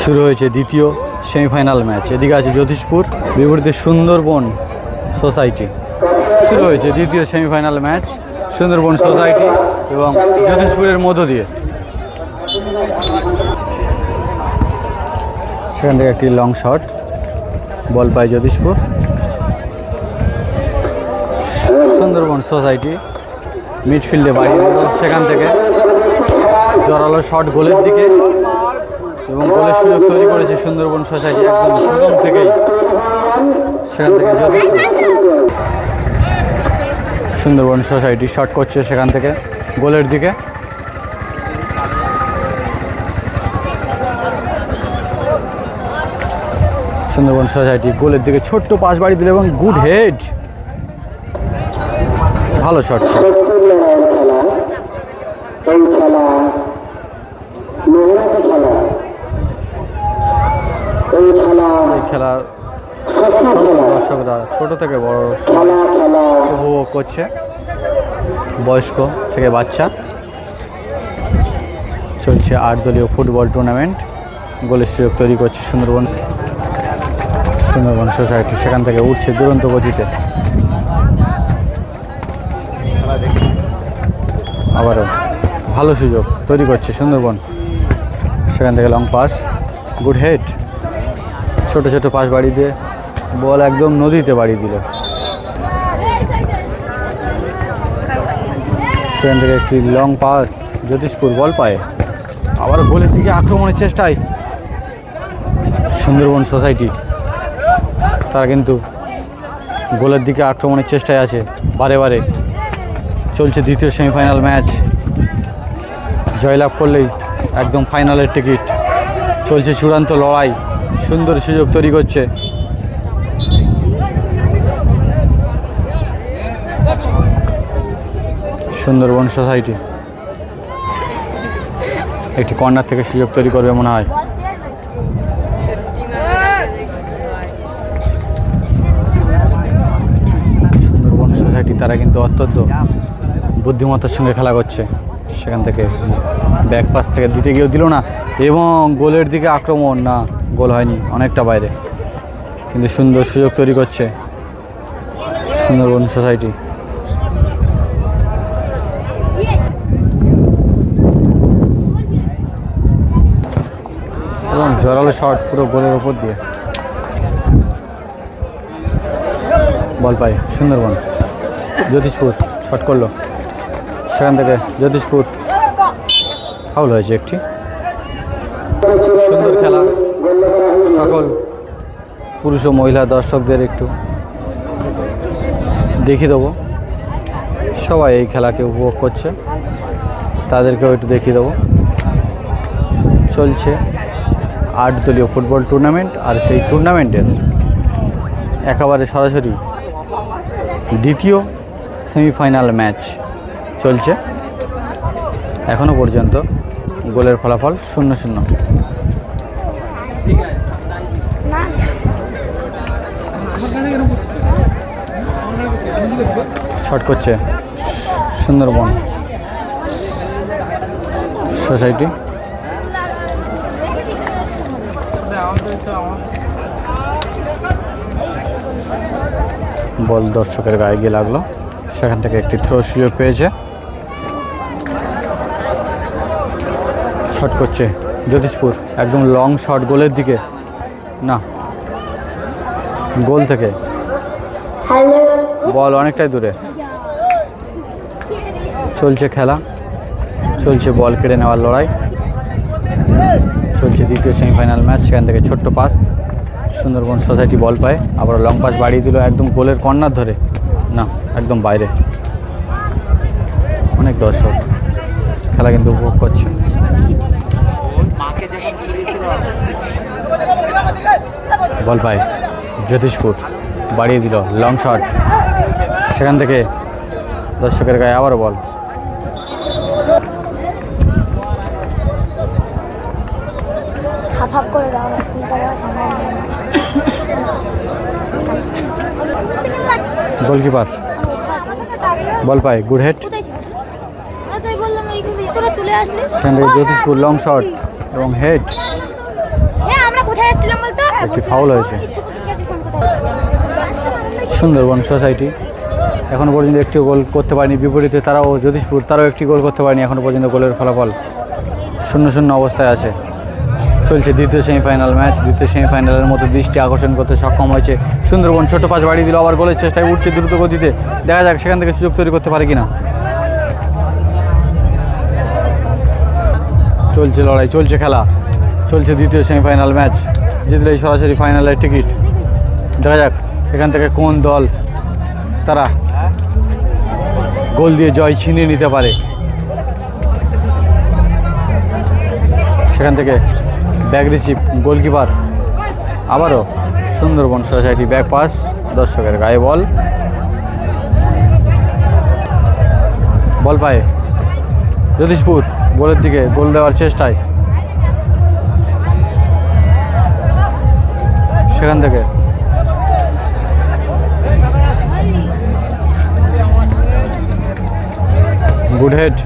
শুরু হয়েছে দ্বিতীয় সেমিফাইনাল ম্যাচ। এদিকে আছে জ্যোতিষপুর বিপরীতে সুন্দরবন সোসাইটি। শুরু হয়েছে দ্বিতীয় সেমিফাইনাল ম্যাচ সুন্দরবন সোসাইটি এবং জ্যোতিষপুরের মধ্য দিয়ে। সেখান থেকে একটি লং শট, বল পায় জ্যোতিষপুর। সুন্দরবন সোসাইটি মিডফিল্ডে বাড়িয়ে দিল, সেখান থেকে জোরালো শট গোলের দিকে এবং গোলের সুযোগ তৈরি করেছে সুন্দরবন সোসাইটি একদম প্রথম থেকেই। সেখান থেকে জ্যোতিষপুর, সুন্দরবন সোসাইটি শট করছে সেখান থেকে গোলের দিকে। সুন্দরবন সোসাইটি গোলের দিকে ছোট্ট পাস বাড়ি দিল এবং গুড হেড, ভালো শট ছিল। এই খেলার দর্শকরা ছোট থেকে বড় উপভোগ করছে, বয়স্ক থেকে বাচ্চা। চলছে 8 দলীয় ফুটবল টুর্নামেন্ট। গোলের সুযোগ তৈরি করছে সুন্দরবন সোসাইটি, সেখান থেকে উঠছে দুরন্ত গতিতে। আবারও ভালো সুযোগ তৈরি করছে সুন্দরবন, সেখান থেকে লং পাস, গুড হেড। ছোট ছোট পাস বাড়ি দিয়ে বল একদম নদীতে বাড়ি দিল। সেখান থেকে একটি লং পাস, জ্যোতিষপুর বল পায়। আবার গোলের দিকে আক্রমণের চেষ্টায় সুন্দরবন সোসাইটি, তারা কিন্তু গোলের দিকে আক্রমণের চেষ্টায় আছে বারে বারে। চলছে দ্বিতীয় সেমিফাইনাল ম্যাচ, জয়লাভ করলেই একদম ফাইনালের টিকিট। চলছে চূড়ান্ত লড়াই, সুন্দর সুযোগ তৈরি করছে সুন্দরবন সোসাইটি। একটি কর্নার থেকে সুযোগ তৈরি করবে মনে হয়। সুন্দরবন সোসাইটি তারা কিন্তু অত্যন্ত বুদ্ধিমত্তার সঙ্গে খেলা করছে। সেখান থেকে ব্যাক পাস থেকে দিতে গিয়েও দিল না এবং গোলের দিকে আক্রমণ, না গোল হয়নি, অনেকটা বাইরে, কিন্তু সুন্দর সুযোগ তৈরি করছে সুন্দরবন সোসাইটি। এবং জোরালো শট পুরো গোলের ওপর দিয়ে, বল পায় সুন্দরবন। জ্যোতিষপুর শট করলো, সেখান থেকে জ্যোতিষপুর ফাউল হয়েছে একটি। সুন্দর খেলা, সকল পুরুষ ও মহিলা দর্শকদের একটু দেখিয়ে দেবো। সবাই এই খেলাকে উপভোগ করছে, তাদেরকেও একটু দেখিয়ে দেবো। চলছে 8 দলীয় ফুটবল টুর্নামেন্ট, আর সেই টুর্নামেন্টের একেবারে সরাসরি দ্বিতীয় সেমিফাইনাল ম্যাচ চলছে। এখনও পর্যন্ত গোলের ফলাফল 0-0। শট করছে সুন্দরবন সোসাইটি। বল দর্শকের গায়ে গিয়ে লাগলো, সেখান থেকে একটি থ্রো সুযোগ পেয়েছে। শট করছে জ্যোতিষপুর, একদম লং শট গোলের দিকে, না গোল থেকে বল অনেকটাই দূরে। চলছে খেলা, চলছে বল কেড়ে নেওয়ার লড়াই। চলছে দ্বিতীয় সেমিফাইনাল ম্যাচ, সেখান থেকে ছোট্ট পাস, সুন্দরবন সোসাইটি বল পায়। আবার লং পাস বাড়িয়ে দিল একদম গোলের কর্নার ধরে, না একদম বাইরে। অনেক দর্শক খেলা কিন্তু উপভোগ করছে। বল পায় জ্যোতিষপুর, বাড়িয়ে দিল লং শট, সেখান থেকে দর্শকের গায়ে আবারও বল। গোলকিপার বল পায়, গুড হেড। সেখান থেকে জ্যোতিষপুর লং শট এবং হেড, একটি ফাউল হয়েছে। সুন্দরবন সোসাইটি এখনও পর্যন্ত একটিও গোল করতে পারেনি, বিপরীতে তারাও জ্যোতিষপুর তারাও একটি গোল করতে পারেনি এখনও পর্যন্ত। গোলের ফলাফল 0-0 অবস্থায় আছে। চলছে দ্বিতীয় সেমিফাইনাল ম্যাচ। দ্বিতীয় সেমিফাইনালের মতো দৃষ্টি আকর্ষণ করতে সক্ষম হয়েছে সুন্দরবন। ছোট পাঁচ বাড়িয়ে দিল, আবার গোলের চেষ্টায় উঠছে দ্রুত গতিতে। দেখা যাক সেখান থেকে সুযোগ তৈরি করতে পারে কিনা। চলছে লড়াই, চলছে খেলা, চলছে দ্বিতীয় সেমিফাইনাল ম্যাচ। জিতলেই সরাসরি ফাইনালের টিকিট। দেখা যাক এখান থেকে কোন দল তারা গোল দিয়ে জয় ছিনিয়ে নিতে পারে। সেখান থেকে ব্যাক রিসিভ, গোলকিপার আবারও সুন্দরবন সোসাইটি ব্যাক পাস, দর্শকের গায়ে বল। বল পায় জ্যোতিষপুর, গোলের দিকে গোল দেওয়ার চেষ্টায়। সেখান থেকে গুড হেড,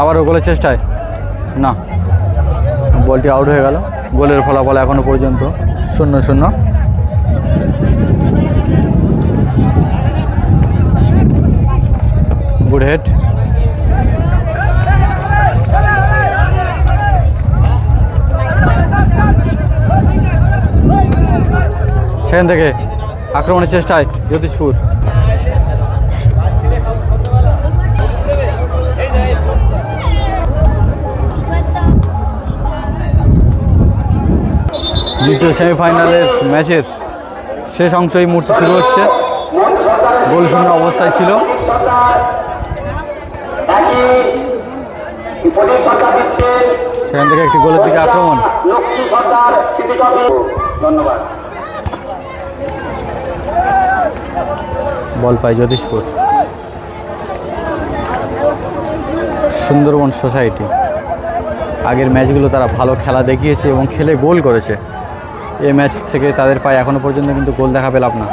আবারও গোলের চেষ্টায়, না, বলটি আউট হয়ে গেল। গোলের ফলাফল এখনো পর্যন্ত 0-0। গুড হেড, সেখান থেকে আক্রমণের চেষ্টায় জ্যোতিষপুর। দ্বিতীয় সেমিফাইনালের ম্যাচের শেষ অংশ এই মুহূর্তে শুরু হচ্ছে। গোল শূন্য অবস্থায় ছিল। সেখান থেকে একটি গোলের দিকে আক্রমণ। বল পায় জ্যোতিষপুর। সুন্দরবন সোসাইটি আগের ম্যাচগুলো তারা ভালো খেলা দেখিয়েছে এবং খেলে গোল করেছে। এই ম্যাচ থেকে তাদের পায়ে এখনও পর্যন্ত কিন্তু গোল দেখা পেলাম না।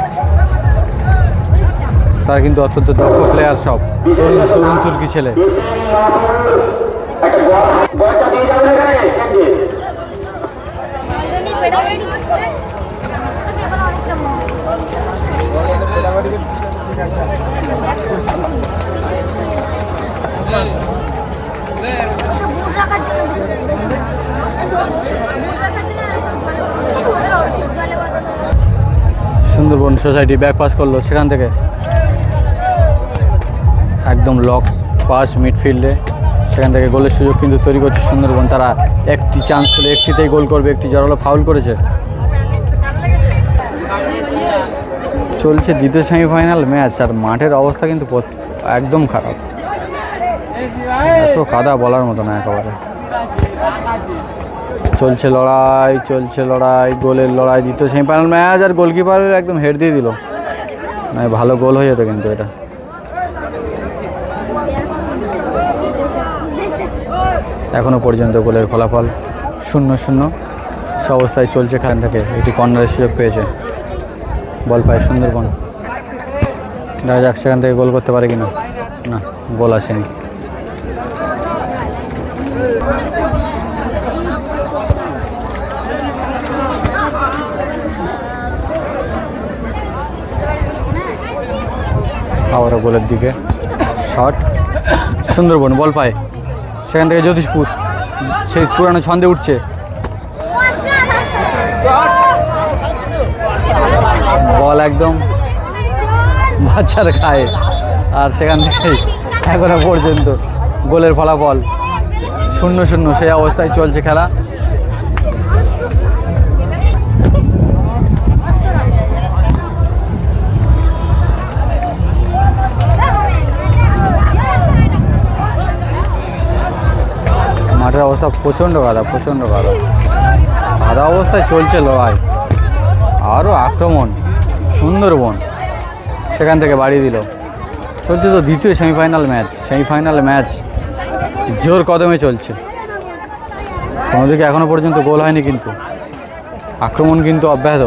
তারা কিন্তু অত্যন্ত দক্ষ প্লেয়ার, সব তরুণ তুর্কি ছেলে। সুন্দরবন সোসাইটি ব্যাক পাস করলো, সেখান থেকে একদম লক পাস মিডফিল্ডে। সেখান থেকে গোলের সুযোগ কিন্তু তৈরি করছে সুন্দরবন। তারা একটি চান্স পেলে একটিতেই গোল করবে, একটি জোরালো ফাউল করেছে। চলছে দ্বিতীয় সেমিফাইনাল ম্যাচ, আর মাঠের অবস্থা কিন্তু একদম খারাপ। এত কাদা বলার মতো না একেবারে। চলছে লড়াই, চলছে লড়াই, গোলের লড়াই। দ্বিতীয় সেমিফাইনাল ম্যাচ, আর গোলকিপারের একদম হেড দিয়ে দিল। না, ভালো গোল হয়ে যেত কিন্তু এটা। এখনও পর্যন্ত গোলের ফলাফল 0-0 সে অবস্থায় চলছে। খান থেকে একটি কর্নারের সুযোগ পেয়েছে, বল পায় সুন্দরবন। দেখা যাক সেখান থেকে গোল করতে পারে কিনা। না, গোল আসেনি। আবারও গোলের দিকে শট, সুন্দরবন বল পায়। সেখান থেকে জ্যোতিষপুর সেই পুরানো ছন্দে উঠছে। বল একদম বাচ্চার গায়ে, আর সেখান থেকে এখনো পর্যন্ত গোলের ফলাফল 0-0 সেই অবস্থায় চলছে খেলা। মাঠের অবস্থা প্রচণ্ড কাদা, প্রচণ্ড কাদা। কাদা অবস্থায় চলছে লড়াই, আরও আক্রমণ সুন্দরবন। সেখান থেকে বাড়িয়ে দিল। চলছে তো দ্বিতীয় সেমিফাইনাল ম্যাচ। সেমিফাইনাল ম্যাচ জোর কদমে চলছে। কোনো দিকে এখনও পর্যন্ত গোল হয়নি, কিন্তু আক্রমণ কিন্তু অব্যাহত।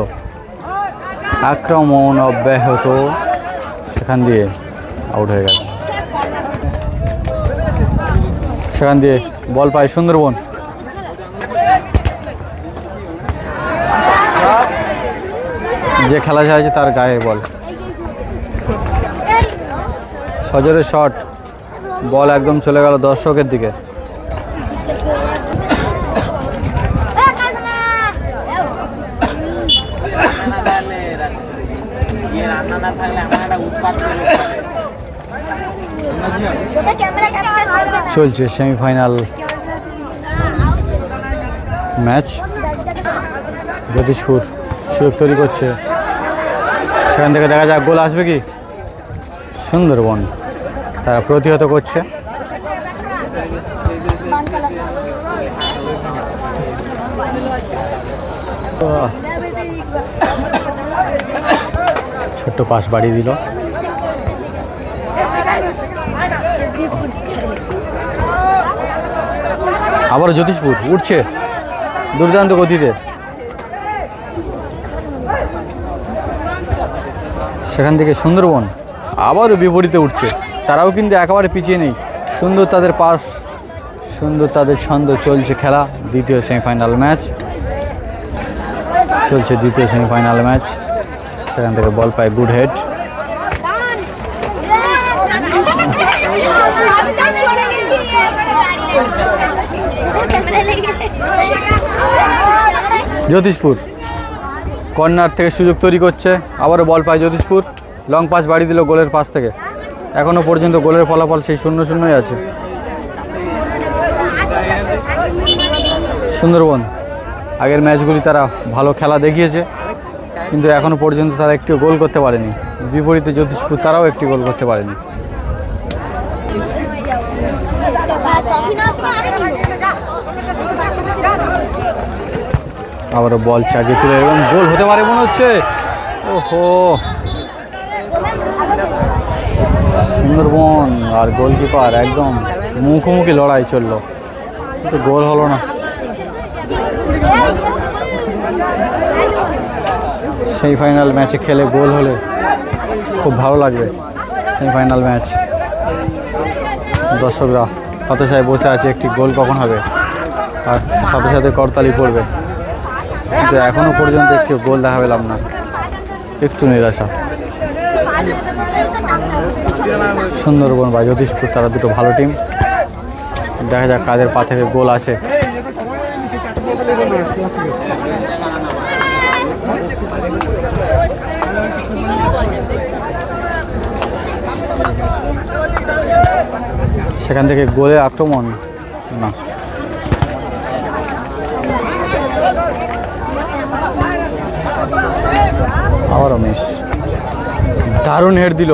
আক্রমণ অব্যাহত। সেখান দিয়ে আউট হয়ে গেছে। সেখান দিয়ে বল পায় সুন্দরবন। যে খেলা চাইছে তার গায়ে বল, সজরের শট, বল একদম চলে গেল দর্শকের দিকে। চলছে সেমিফাইনাল ম্যাচ। জ্যোতিষপুর সুযোগ তৈরি করছে, সেখান থেকে দেখা যাক গোল আসবে কি। সুন্দরবন তারা প্রতিহত করছে। ছোট্ট পাস বাড়িয়ে দিল। আবার জ্যোতিষপুর উঠছে দুর্দান্ত গতিতে, সেখান থেকে সুন্দরবন আবারও বিপরীতে উঠছে। তারাও কিন্তু একেবারে পিছিয়ে নেই, সুন্দর তাদের পাস, সুন্দর তাদের ছন্দ। চলছে খেলা, দ্বিতীয় সেমিফাইনাল ম্যাচ চলছে, দ্বিতীয় সেমিফাইনাল ম্যাচ। সেখান থেকে বল পায় গুড হেড। জ্যোতিষপুর কর্নার থেকে সুযোগ তৈরি করছে, আবারও বল পায় জ্যোতিষপুর। লং পাস বাড়িয়ে দিল গোলের পাস থেকে। এখনও পর্যন্ত গোলের ফলাফল সেই 0-0 আছে। সুন্দরবন আগের ম্যাচগুলি তারা ভালো খেলা দেখিয়েছে, কিন্তু এখনও পর্যন্ত তারা একটিও গোল করতে পারেনি। বিপরীতে জ্যোতিষপুর তারাও একটি গোল করতে পারেনি। আবারও বল চাগিয়ে তুলে এবং গোল হতে পারে মনে হচ্ছে। ওহো, সুন্দরবন আর গোলকিপার একদম মুখোমুখি লড়াই চললো, কিন্তু গোল হলো না। সেমিফাইনাল ম্যাচে খেলে গোল হলে খুব ভালো লাগবে। সেমিফাইনাল ম্যাচ, দর্শকরা হতাশায় বসে আছে একটি গোল কখন হবে, আর সাথে সাথে করতালি পড়বে, কিন্তু এখনও পর্যন্ত একটি গোল দেখা পেলাম না। একটু নিরাশা। সুন্দরবন বা জ্যোতিষপুর তারা দুটো ভালো টিম, দেখা যাক কাদের পা থেকে গোল আসে। সেখান থেকে গোলের আক্রমণ না, আবারও মিস। দারুণ হেড দিল,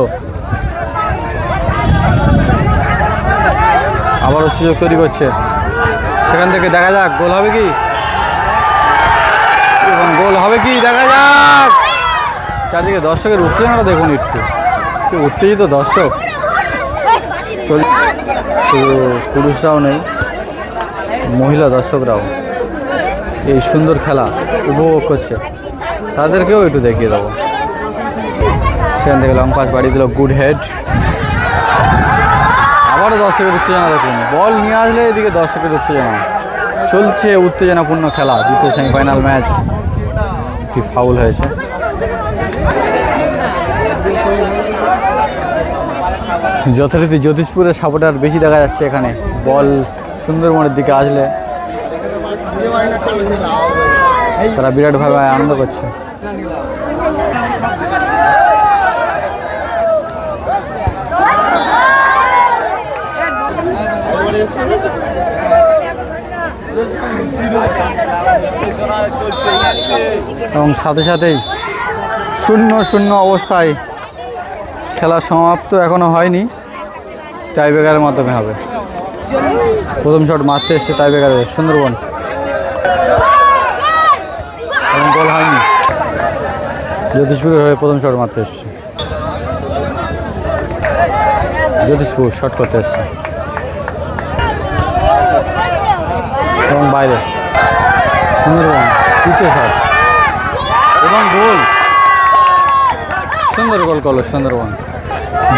আবারও সুযোগ তৈরি করছে। সেখান থেকে দেখা যাক গোল হবে কি, এবং গোল হবে কি দেখা যাক। চারদিকে দর্শকের উত্তেজনাটা দেখুন, একটু উত্তেজিত দর্শক। শুধু পুরুষরাও নেই, মহিলা দর্শকরাও এই সুন্দর খেলা উপভোগ করছে, তাদেরকেও একটু দেখিয়ে দেবো। সেখান থেকে লং পাস বাড়িয়ে দিল, গুড হেড। আবারও দর্শকের উত্তেজনা দেখুন, বল নিয়ে আসলে এদিকে দর্শকের উত্তেজনা চলছে, উত্তেজনাপূর্ণ খেলা। দ্বিতীয় সেমিফাইনাল ম্যাচ, একটি ফাউল হয়েছে। যথারীতি জ্যোতিষপুরের সাপোর্টার বেশি দেখা যাচ্ছে এখানে। বল সুন্দরবনের দিকে আসলে তারা বিরাটভাবে আনন্দ করছে। এবং সাথে সাথেই 0-0 অবস্থায় খেলা সমাপ্ত এখনো হয়নি, টাইব্রেকারের মাধ্যমে হবে। প্রথম শট মারতে এসছে টাইব্রেকারে সুন্দরবন, এবং গোল হয়নি। জ্যোতিষপুরের হয়ে প্রথম শট মারতে এসছে, জ্যোতিষপুর শট করতে এসছে এবং বাইরে। সুন্দরবন তৃতীয় শট এবং গোল, সুন্দর গোল করলো সুন্দরবন।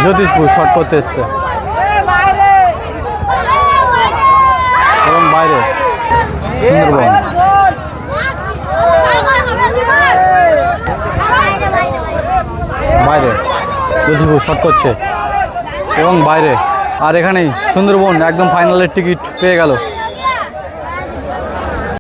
জ্যোতিষপুর শট করতে এসছে, সুন্দরবন। বাইরে লতিফুল শট করছে এবং বাইরে, আর এখানেই সুন্দরবন একদম ফাইনালের টিকিট পেয়ে গেল।